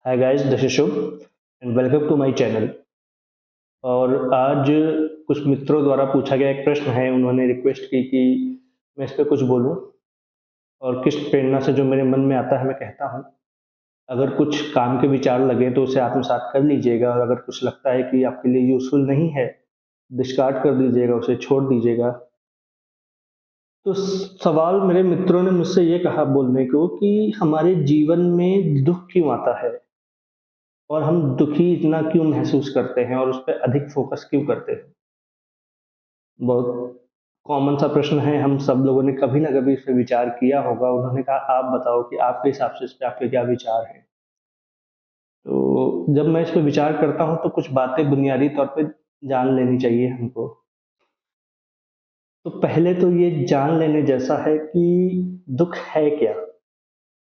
Hi guys, this is Shubh and welcome to my channel. और आज कुछ मित्रों द्वारा पूछा गया एक प्रश्न है। उन्होंने रिक्वेस्ट की कि मैं इस पे कुछ बोलूं, और किस प्रेरणा से जो मेरे मन में आता है मैं कहता हूं। अगर कुछ काम के विचार लगे तो उसे आत्मसात कर लीजिएगा, और अगर कुछ लगता है कि आपके लिए यूजफुल नहीं है, डिस्कार्ड कर दीजिएगा, उसे छोड़ दीजिएगा। तो सवाल मेरे मित्रों ने मुझसे ये कहा बोलने को कि हमारे जीवन में दुख क्यों आता है, और हम दुखी इतना क्यों महसूस करते हैं, और उस पर अधिक फोकस क्यों करते हैं। बहुत कॉमन सा प्रश्न है, हम सब लोगों ने कभी ना कभी इस पे विचार किया होगा। उन्होंने कहा आप बताओ कि आपके हिसाब से इस पे आपके क्या विचार हैं। तो जब मैं इस पे विचार करता हूँ तो कुछ बातें बुनियादी तौर पे जान लेनी चाहिए हमको। तो पहले तो ये जान लेने जैसा है कि दुख है क्या।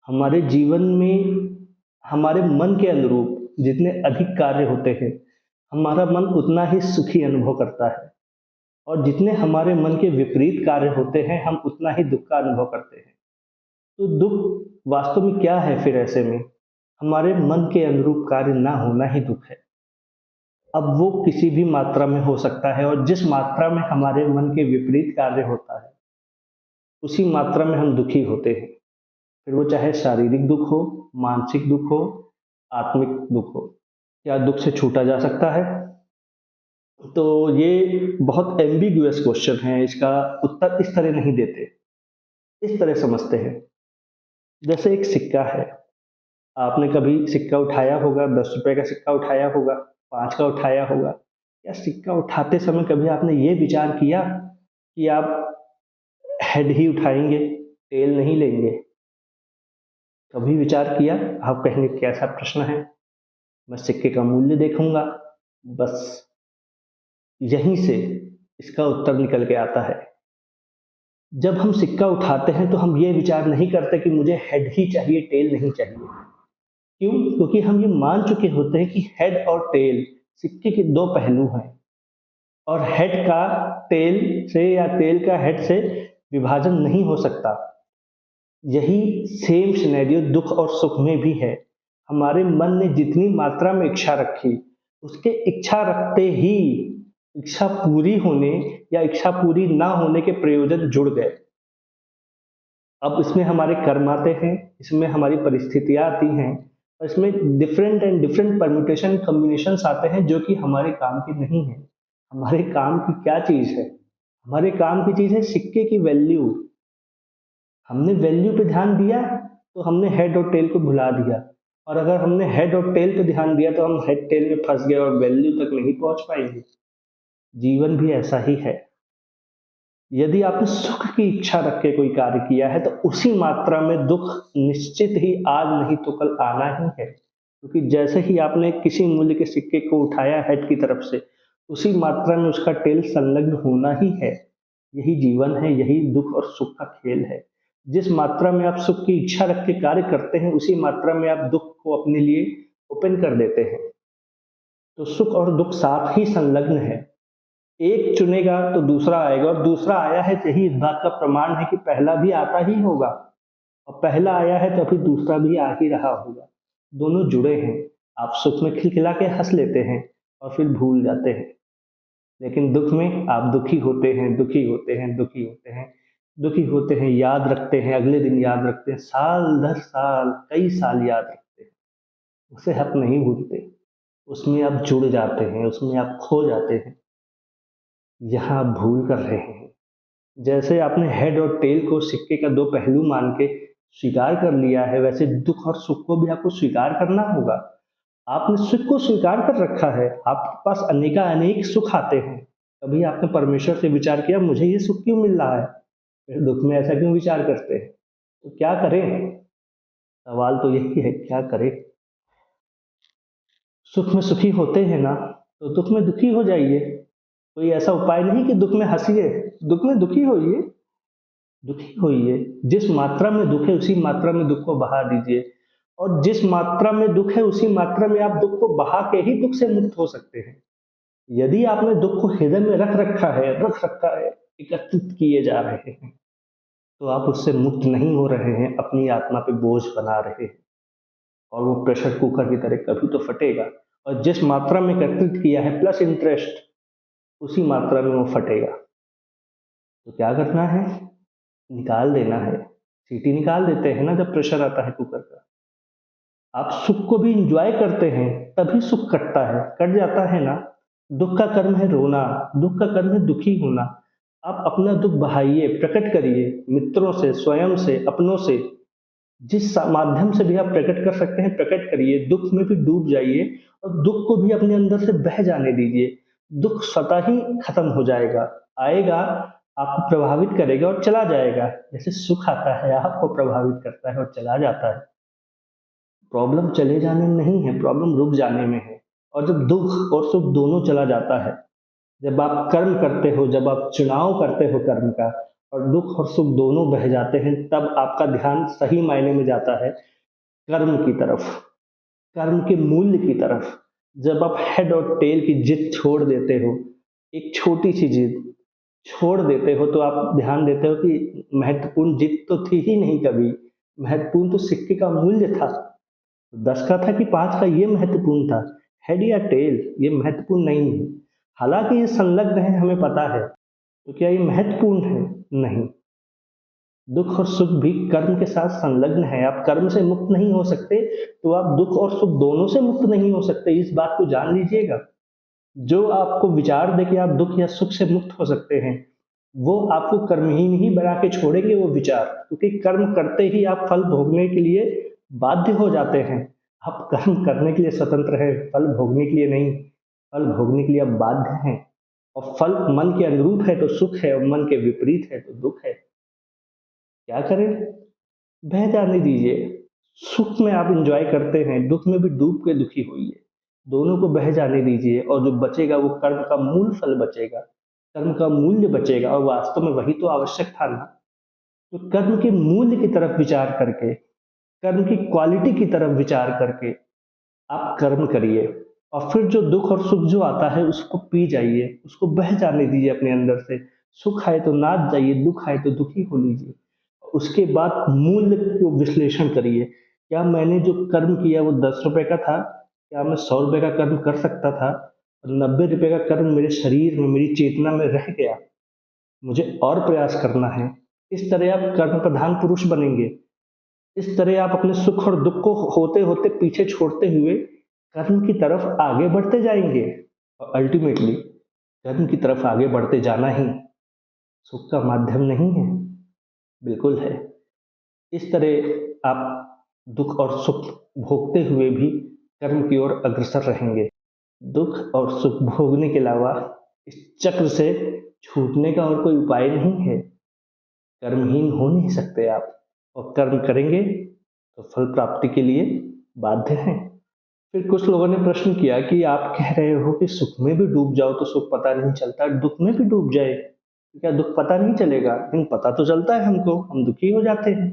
हमारे जीवन में हमारे मन के अनुरूप जितने अधिक कार्य होते हैं, हमारा मन उतना ही सुखी अनुभव करता है, और जितने हमारे मन के विपरीत कार्य होते हैं हम उतना ही दुख का अनुभव करते हैं। तो दुख वास्तव में क्या है फिर ऐसे में? हमारे मन के अनुरूप कार्य ना होना ही दुख है। अब वो किसी भी मात्रा में हो सकता है, और जिस मात्रा में हमारे मन के विपरीत कार्य होता है उसी मात्रा में हम दुखी होते हैं। फिर वो चाहे शारीरिक दुख हो, मानसिक दुख हो, आत्मिक दुख हो। क्या दुख से छूटा जा सकता है? तो ये बहुत एम्बिगुअस क्वेश्चन है। इसका उत्तर इस तरह नहीं देते, इस तरह समझते हैं। जैसे एक सिक्का है, आपने कभी सिक्का उठाया होगा, 10 रुपए का सिक्का उठाया होगा, 5 का उठाया होगा। या सिक्का उठाते समय कभी आपने ये विचार किया कि आप हेड ही उठाएंगे, टेल नहीं लेंगे? कभी विचार किया? आप कहेंगे कैसा प्रश्न है, मैं सिक्के का मूल्य देखूंगा। बस यहीं से इसका उत्तर निकल के आता है। जब हम सिक्का उठाते हैं तो हम ये विचार नहीं करते कि मुझे हेड ही चाहिए, टेल नहीं चाहिए। क्यों? क्योंकि हम ये मान चुके होते हैं कि हेड और टेल सिक्के के दो पहलू हैं, और हेड का टेल से या टेल का हेड से विभाजन नहीं हो सकता। यही सेम सिनेरियो दुख और सुख में भी है। हमारे मन ने जितनी मात्रा में इच्छा रखी, उसके इच्छा रखते ही इच्छा पूरी होने या इच्छा पूरी ना होने के प्रयोजन जुड़ गए। अब इसमें हमारे कर्म आते हैं, इसमें हमारी परिस्थितियां आती हैं, और इसमें different and different permutation combinations आते हैं जो कि हमारे काम की नहीं है। हमारे काम की क्या चीज है? हमारे काम की चीज है सिक्के की वैल्यू। हमने वैल्यू पे ध्यान दिया तो हमने हेड और टेल को भुला दिया, और अगर हमने हेड और टेल पे ध्यान दिया तो हम हेड टेल में फंस गए और वैल्यू तक नहीं पहुंच पाएंगे। जीवन भी ऐसा ही है। यदि आपने सुख की इच्छा रख के कोई कार्य किया है तो उसी मात्रा में दुख निश्चित ही आज नहीं तो कल आना ही है, क्योंकि जैसे ही आपने किसी मूल्य के सिक्के को उठाया हेड की तरफ से, उसी मात्रा में उसका टेल संलग्न होना ही है। यही जीवन है, यही दुख और सुख का खेल है। जिस मात्रा में आप सुख की इच्छा रख के कार्य करते हैं उसी मात्रा में आप दुख को अपने लिए ओपन कर देते हैं। तो सुख और दुख साथ ही संलग्न है। एक चुनेगा तो दूसरा आएगा, और दूसरा आया है यही इस बात का प्रमाण है कि पहला भी आता ही होगा, और पहला आया है तो अभी दूसरा भी आ ही रहा होगा। दोनों जुड़े हैं। आप सुख में खिलखिला के हंस लेते हैं और फिर भूल जाते हैं, लेकिन दुख में आप दुखी होते हैं, दुखी होते हैं, दुखी होते हैं, दुखी होते हैं, याद रखते हैं, अगले दिन याद रखते हैं, साल दर साल कई साल याद रखते हैं। उसे आप नहीं भूलते, उसमें आप जुड़ जाते हैं, उसमें आप खो जाते हैं। यहाँ आप भूल कर रहे हैं। जैसे आपने हेड और टेल को सिक्के का दो पहलू मान के स्वीकार कर लिया है, वैसे दुख और सुख को भी आपको स्वीकार करना होगा। आपने सुख को स्वीकार कर रखा है, आपके पास अनेका अनेक सुख आते हैं। कभी आपने परमेश्वर से विचार किया मुझे ये सुख क्यों मिल रहा है? फिर दुख में ऐसा क्यों विचार करते हैं? तो क्या करें? सवाल तो यही है, क्या करें? सुख में सुखी होते हैं ना, तो दुख में दुखी हो जाइए। कोई ऐसा उपाय नहीं कि दुख में हंसिए, दुख में दुखी होइए। दुखी होइए, जिस मात्रा में दुख है उसी मात्रा में दुख को बहा दीजिए, और जिस मात्रा में दुख है उसी मात्रा में आप दुख को बहा के ही दुख से मुक्त हो सकते हैं। यदि आपने दुख को हृदय में रख रखा है, एकत्रित किए जा रहे हैं, तो आप उससे मुक्त नहीं हो रहे हैं, अपनी आत्मा पे बोझ बना रहे हैं। और वो प्रेशर कुकर की तरह कभी तो फटेगा, और जिस मात्रा में एकत्रित किया है प्लस इंटरेस्ट, उसी मात्रा में वो फटेगा। तो क्या करना है, निकाल देना है। सीटी निकाल देते हैं ना जब प्रेशर आता है कुकर का। आप सुख को भी इंजॉय करते हैं तभी सुख कटता है, कट जाता है ना। दुख का कर्म है रोना, दुख का कर्म है दुखी होना। आप अपना दुख बहाइए, प्रकट करिए, मित्रों से, स्वयं से, अपनों से, जिस माध्यम से भी आप प्रकट कर सकते हैं प्रकट करिए। दुख में भी डूब जाइए और दुख को भी अपने अंदर से बह जाने दीजिए। दुख स्वतः ही खत्म हो जाएगा, आएगा, आपको प्रभावित करेगा और चला जाएगा। जैसे सुख आता है आपको प्रभावित करता है और चला जाता है। प्रॉब्लम चले जाने में नहीं है, प्रॉब्लम रुक जाने में है। और जब दुख और सुख दोनों चला जाता है, जब आप कर्म करते हो, जब आप चुनाव करते हो कर्म का, और दुख और सुख दोनों बह जाते हैं, तब आपका ध्यान सही मायने में जाता है कर्म की तरफ, कर्म के मूल्य की तरफ। जब आप हेड और टेल की जिद छोड़ देते हो, एक छोटी सी जिद छोड़ देते हो, तो आप ध्यान देते हो कि महत्वपूर्ण जिद तो थी ही नहीं कभी, महत्वपूर्ण तो सिक्के का मूल्य था। 10 का था कि 5 का, ये महत्वपूर्ण था। हेड या टेल ये महत्वपूर्ण नहीं है। हालांकि ये संलग्न है, हमें पता है, तो क्या ये महत्वपूर्ण है? नहीं। दुख और सुख भी कर्म के साथ संलग्न है। आप कर्म से मुक्त नहीं हो सकते, तो आप दुख और सुख दोनों से मुक्त नहीं हो सकते। इस बात को जान लीजिएगा। जो आपको विचार दे कि आप दुख या सुख से मुक्त हो सकते हैं, वो आपको कर्महीन ही बना के छोड़ेंगे वो विचार, क्योंकि कर्म करते ही आप फल भोगने के लिए बाध्य हो जाते हैं। आप कर्म करने के लिए स्वतंत्र हैं, फल भोगने के लिए नहीं। फल भोगने के लिए आप बाध्य हैं, और फल मन के अनुरूप है तो सुख है, और मन के विपरीत है तो दुख है। क्या करें? बह जाने दीजिए। सुख में आप एंजॉय करते हैं, दुख में भी डूब के दुखी होइए। दोनों को बह जाने दीजिए, और जो बचेगा वो कर्म का मूल फल बचेगा, कर्म का मूल्य बचेगा। और वास्तव में वही तो आवश्यक था ना। तो कर्म के मूल्य की तरफ विचार करके, कर्म की क्वालिटी की तरफ विचार करके आप कर्म करिए, और फिर जो दुख और सुख जो आता है उसको पी जाइए, उसको बह जाने दीजिए अपने अंदर से। सुख आए तो नाच जाइए, दुख आए तो दुखी हो लीजिए। उसके बाद मूल्य को विश्लेषण करिए। क्या मैंने जो कर्म किया वो 10 रुपए का था? क्या मैं 100 रुपए का कर्म कर सकता था? और 90 रुपए का कर्म मेरे शरीर में, मेरी चेतना में रह गया, मुझे और प्रयास करना है। इस तरह आप कर्म प्रधान पुरुष बनेंगे। इस तरह आप अपने सुख और दुख को होते होते पीछे छोड़ते हुए कर्म की तरफ आगे बढ़ते जाएंगे, और अल्टीमेटली कर्म की तरफ आगे बढ़ते जाना ही सुख का माध्यम नहीं है, बिल्कुल है। इस तरह आप दुख और सुख भोगते हुए भी कर्म की ओर अग्रसर रहेंगे। दुख और सुख भोगने के अलावा इस चक्र से छूटने का और कोई उपाय नहीं है। कर्महीन हो नहीं सकते आप, और कर्म करेंगे तो फल प्राप्ति के लिए बाध्य हैं। फिर कुछ लोगों ने प्रश्न किया कि आप कह रहे हो कि सुख में भी डूब जाओ तो सुख पता नहीं चलता, दुख में भी डूब जाए तो क्या दुख पता नहीं चलेगा? लेकिन पता तो चलता है हमको, हम दुखी हो जाते हैं।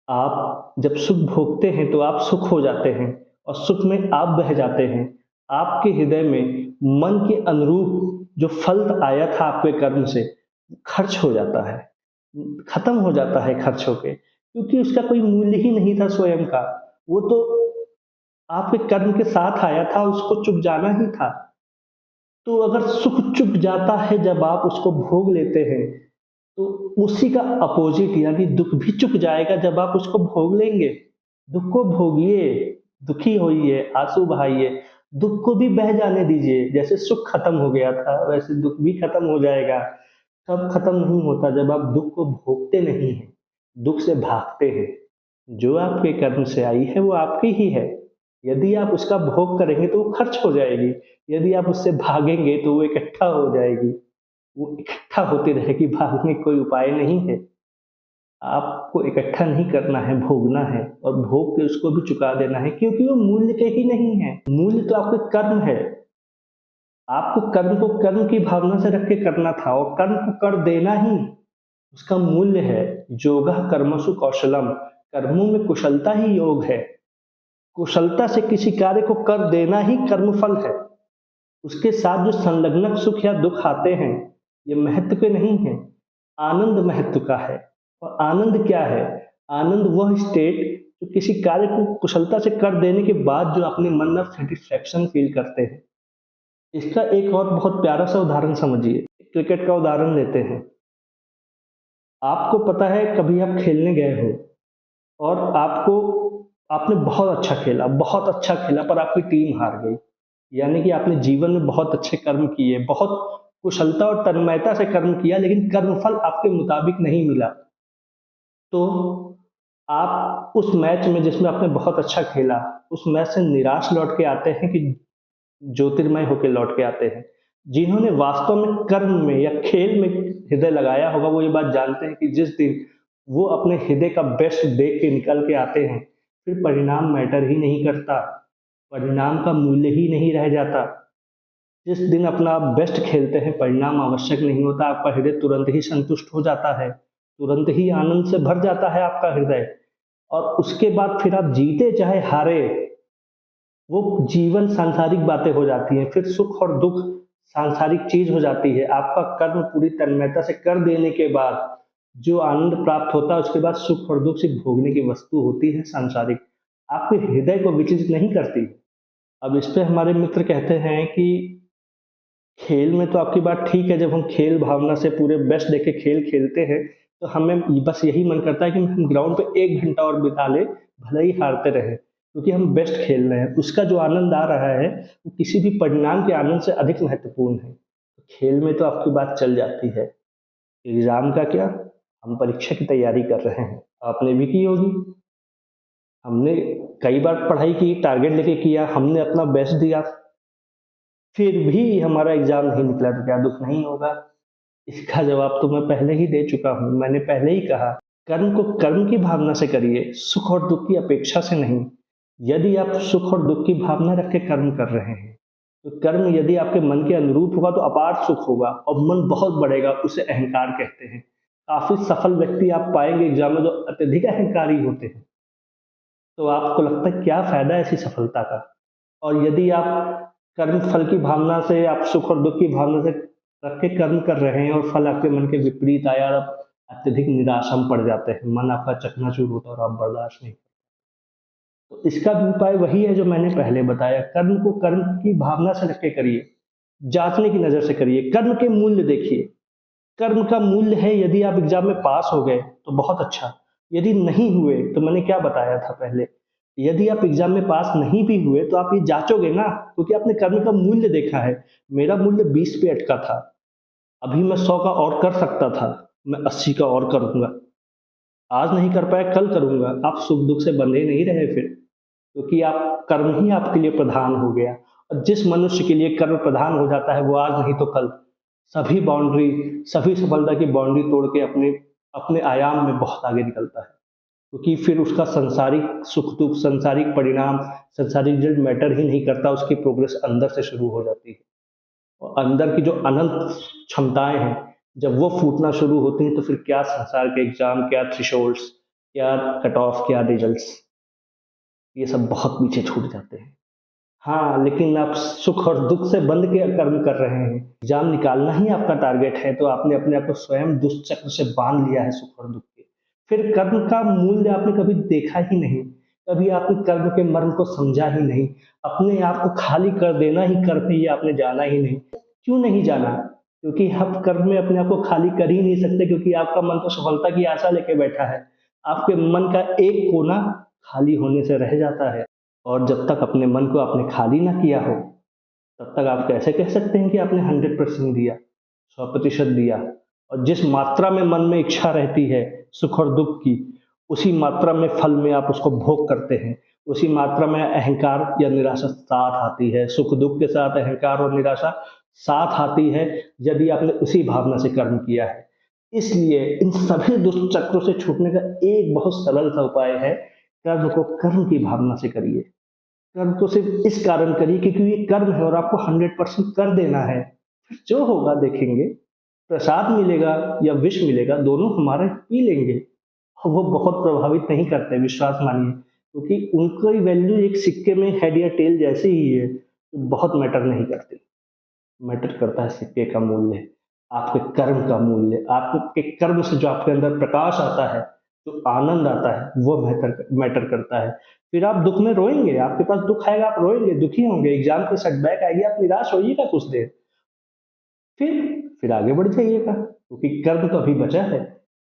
आप जब सुख भोगते हैं तो आप सुख हो जाते हैं, और सुख में आप बह जाते हैं। आपके हृदय में मन के अनुरूप जो फल आया था आपके कर्म से, खर्च हो जाता है, खत्म हो जाता है खर्च होके, क्योंकि उसका कोई मूल्य ही नहीं था स्वयं का। वो तो आपके कर्म के साथ आया था, उसको चुक जाना ही था। तो अगर सुख चुक जाता है जब आप उसको भोग लेते हैं, तो उसी का अपोजिट यानी दुख भी चुक जाएगा जब आप उसको भोग लेंगे। दुख को भोगिए, दुखी होइए, आंसू बहाइए, दुख को भी बह जाने दीजिए। जैसे सुख खत्म हो गया था वैसे दुख भी खत्म हो जाएगा। कब खत्म नहीं होता? जब आप दुख को भोगते नहीं हैं, दुख से भागते हैं। जो आपके कर्म से आई है वो आपकी ही है। यदि आप उसका भोग करेंगे तो वो खर्च हो जाएगी, यदि आप उससे भागेंगे तो वो इकट्ठा हो जाएगी। वो इकट्ठा होती रहेगी, भागने का कोई उपाय नहीं है। आपको इकट्ठा नहीं करना है, भोगना है, और भोग के उसको भी चुका देना है, क्योंकि वो मूल्य के ही नहीं है। मूल्य तो आपके कर्म है। आपको कर्म को कर्म की भावना से रख के करना था, और कर्म को कर देना ही उसका मूल्य है। योगः कर्मसु कौशलम, कर्मों में कुशलता ही योग है। कुशलता से किसी कार्य को कर देना ही कर्मफल है। उसके साथ जो संलग्नक सुख या दुख आते हैं, ये महत्व के नहीं है, आनंद महत्व का है। और आनंद क्या है? आनंद वह स्टेट जो किसी कार्य को कुशलता से कर देने के बाद जो अपने मन में सेटिस्फैक्शन फील करते हैं। इसका एक और बहुत प्यारा सा उदाहरण समझिए, क्रिकेट का उदाहरण लेते हैं। आपको पता है कभी आप खेलने गए हो और आपने बहुत अच्छा खेला पर आपकी टीम हार गई। यानी कि आपने जीवन में बहुत अच्छे कर्म किए, बहुत कुशलता और तन्मयता से कर्म किया लेकिन कर्मफल आपके मुताबिक नहीं मिला। तो आप उस मैच में जिसमें आपने बहुत अच्छा खेला, उस मैच से निराश लौट के आते हैं कि ज्योतिर्मय होके लौट के आते हैं। जिन्होंने वास्तव में कर्म में या खेल में हृदय लगाया होगा, वो ये बात जानते हैं कि जिस दिन वो अपने हृदय का बेस्ट दे के निकल के आते हैं, फिर परिणाम मैटर ही नहीं करता, परिणाम का मूल्य ही नहीं रह जाता। जिस दिन अपना आप बेस्ट खेलते हैं, परिणाम आवश्यक नहीं होता, आपका हृदय तुरंत ही संतुष्ट हो जाता है, तुरंत ही आनंद से भर जाता है आपका हृदय। और उसके बाद फिर आप जीते चाहे हारे, वो जीवन सांसारिक बातें हो जाती हैं, फिर सुख और दुख सांसारिक चीज हो जाती है। आपका कर्म पूरी तन्मयता से कर देने के बाद जो आनंद प्राप्त होता है, उसके बाद सुख और दुख सिर्फ भोगने की वस्तु होती है सांसारिक, आपके हृदय को विचलित नहीं करती। अब इस पे हमारे मित्र कहते हैं कि खेल में तो आपकी बात ठीक है, जब हम खेल भावना से पूरे बेस्ट देके खेल खेलते हैं, तो हमें बस यही मन करता है कि हम ग्राउंड पे 1 घंटा और बिता लें, भले ही हारते रहें, क्योंकि हम बेस्ट खेल रहे हैं। उसका जो आनंद आ रहा है, वो किसी भी परिणाम के आनंद से अधिक महत्वपूर्ण है। तो खेल में तो आपकी बात चल जाती है, एग्ज़ाम का क्या? हम परीक्षा की तैयारी कर रहे हैं, आपने भी की होगी। हमने कई बार पढ़ाई की, टारगेट लेके किया, हमने अपना बेस्ट दिया, फिर भी हमारा एग्ज़ाम नहीं निकला तो क्या दुःख नहीं होगा? इसका जवाब तो मैं पहले ही दे चुका हूँ। मैंने पहले ही कहा, कर्म को कर्म की भावना से करिए, सुख और दुःख की अपेक्षा से नहीं। यदि आप सुख और दुःख की भावना रख के कर्म कर रहे हैं, तो कर्म यदि आपके मन के अनुरूप होगा तो अपार सुख होगा और मन बहुत बढ़ेगा, उसे अहंकार कहते हैं। काफ़ी सफल व्यक्ति आप पाएँगे एग्ज़ाम में जो अत्यधिक अहंकारी होते हैं। तो आपको लगता है क्या फ़ायदा है ऐसी सफलता का? और यदि आप कर्म फल की भावना से, आप सुख और दुःख की भावना से रख के कर्म कर रहे हैं और फल आपके मन के विपरीत आया, आप अत्यधिक निराशा में पड़ जाते हैं, मन आपका चकनाचूर होता है और आप बर्दाश्त नहीं। तो इसका भी उपाय वही है जो मैंने पहले बताया, कर्म को कर्म की भावना से रख के करिए, जाँचने की नज़र से करिए, कर्म के मूल्य देखिए। कर्म का मूल्य है, यदि आप एग्ज़ाम में पास हो गए तो बहुत अच्छा, यदि नहीं हुए तो मैंने क्या बताया था पहले, यदि आप एग्ज़ाम में पास नहीं भी हुए तो आप ये जाँचोगे ना, क्योंकि आपने कर्म का मूल्य देखा है। मेरा मूल्य 20 पे अटका था, अभी मैं 100 का और कर सकता था, मैं 80 का और करूँगा। आज नहीं कर पाया, कल करूँगा। आप सुख-दुःख से बंधे नहीं रहे फिर, क्योंकि आप कर्म ही आपके लिए प्रधान हो गया। और जिस मनुष्य के लिए कर्म प्रधान हो जाता है, वो आज नहीं तो कल सभी सफलता की बाउंड्री तोड़ के अपने अपने आयाम में बहुत आगे निकलता है। क्योंकि फिर उसका सांसारिक सुख-दुःख, सांसारिक परिणाम, सांसारिक रिज़ल्ट मैटर ही नहीं करता, उसकी प्रोग्रेस अंदर से शुरू हो जाती है। और अंदर की जो अनंत क्षमताएँ हैं, जब वो फूटना शुरू होती हैं, तो फिर क्या संसार के एग्ज़ाम, क्या थ्रेशोल्ड्स, क्या कट ऑफ, क्या रिज़ल्ट्स, ये सब बहुत पीछे छूट जाते हैं। हाँ, लेकिन आप सुख और दुःख से बंध के कर्म कर रहे हैं। एग्ज़ाम निकालना ही आपका टारगेट है, तो आपने अपने आप को स्वयं दुष्चक्र से बाँध लिया है सुख और दुःख के। फिर कर्म का मूल्य आपने कभी देखा ही नहीं, कभी आपने कर्म के मर्म को समझा ही नहीं, अपने आप को खाली कर देना ही कर्म है, ये आपने जाना ही नहीं। क्यों नहीं जाना? क्योंकि आप कर्म में अपने आप को खाली कर ही नहीं सकते, क्योंकि आपका मन तो सफलता की आशा लेके बैठा है। आपके मन का एक कोना खाली होने से रह जाता है। और जब तक अपने मन को आपने खाली ना किया हो, तब तक आप कैसे कह सकते हैं कि आपने 100% दिया, 100% दिया। और जिस मात्रा में मन में इच्छा रहती है सुख और दुःख की, उसी मात्रा में फल में आप उसको भोग करते हैं, उसी मात्रा में अहंकार या निराशा साथ आती है। सुख-दुःख के साथ अहंकार और निराशा साथ आती है, यदि आपने उसी भावना से कर्म किया है। इसलिए इन सभी दुष्चक्रों से छूटने का एक बहुत सरल सा उपाय है, कर्म को कर्म की भावना से करिए। कर्म को सिर्फ इस कारण करिए क्योंकि ये कर्म है और आपको 100% कर देना है। फिर जो होगा देखेंगे, प्रसाद मिलेगा या विष मिलेगा, दोनों हमारे पी लेंगे। और वो बहुत प्रभावित नहीं करते, विश्वास मानिए, क्योंकि उनकी वैल्यू एक सिक्के में हेड या टेल जैसी ही है, तो बहुत मैटर नहीं करती। मैटर करता है सिक्के का मूल्य, आपके कर्म का मूल्य, आपके कर्म से जो आपके अंदर प्रकाश आता है, जो आनंद आता है वो मैटर करता है। फिर आप दुख में रोएंगे, आपके पास दुख आएगा, आप रोएंगे, दुखी होंगे, एग्जाम की सेटबैक आएगी, आप निराश होइएगा कुछ देर, फिर फिर आगे बढ़ जाइएगा, क्योंकि कर्म तो अभी बचा है।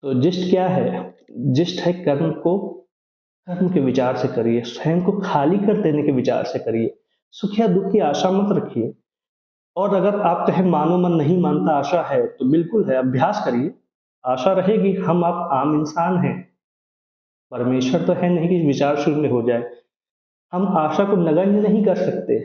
तो जिस्ट क्या है? जिस्ट है कर्म को कर्म के विचार से करिए, स्वयं को खाली कर देने के विचार से करिए, सुख या दुख की आशा मत रखिए। और अगर आप कहें मानो मन नहीं मानता आशा है, तो बिल्कुल है, अभ्यास करिए, आशा रहेगी। हम आप आम इंसान हैं, परमेश्वर तो है नहीं कि विचार शून्य हो जाए। हम आशा को नगण्य नहीं कर सकते,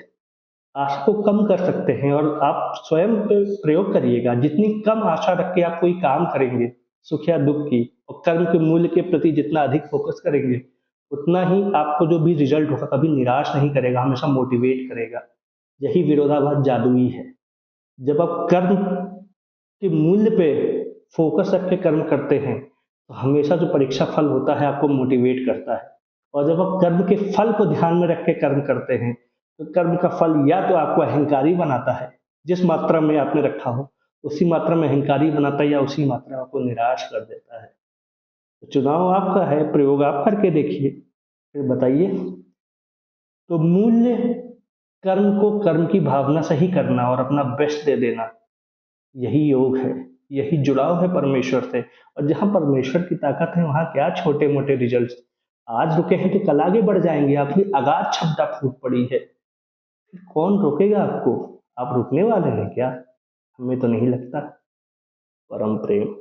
आशा को कम कर सकते हैं, और आप स्वयं पे प्रयोग करिएगा। जितनी कम आशा रख के आप कोई काम करेंगे, सुख या दुख की, और कर्म के मूल्य के प्रति जितना अधिक फोकस करेंगे, उतना ही आपको जो भी रिजल्ट होगा कभी निराश नहीं करेगा, हमेशा मोटिवेट करेगा। यही विरोधाभास जादुई है। जब आप कर्म के मूल्य पे फोकस रख के कर्म करते हैं, तो हमेशा जो परीक्षा फल होता है आपको मोटिवेट करता है। और जब आप कर्म के फल को ध्यान में रख के कर्म करते हैं, तो कर्म का फल या तो आपको अहंकारी बनाता है, जिस मात्रा में आपने रखा हो उसी मात्रा में अहंकारी बनाता है, या उसी मात्रा में आपको निराश कर देता है। तो चुनाव आपका है, प्रयोग आप करके देखिए, फिर बताइए। तो मूल्य कर्म को कर्म की भावना से ही करना और अपना बेस्ट दे देना, यही योग है, यही जुड़ाव है परमेश्वर से। और जहाँ परमेश्वर की ताकत है वहाँ क्या छोटे मोटे रिजल्ट्स। आज रुके हैं तो कल आगे बढ़ जाएंगे, आपकी अगाध क्षमता फूट पड़ी है, फिर कौन रोकेगा आपको? आप रुकने वाले हैं क्या? हमें तो नहीं लगता। परम प्रेम।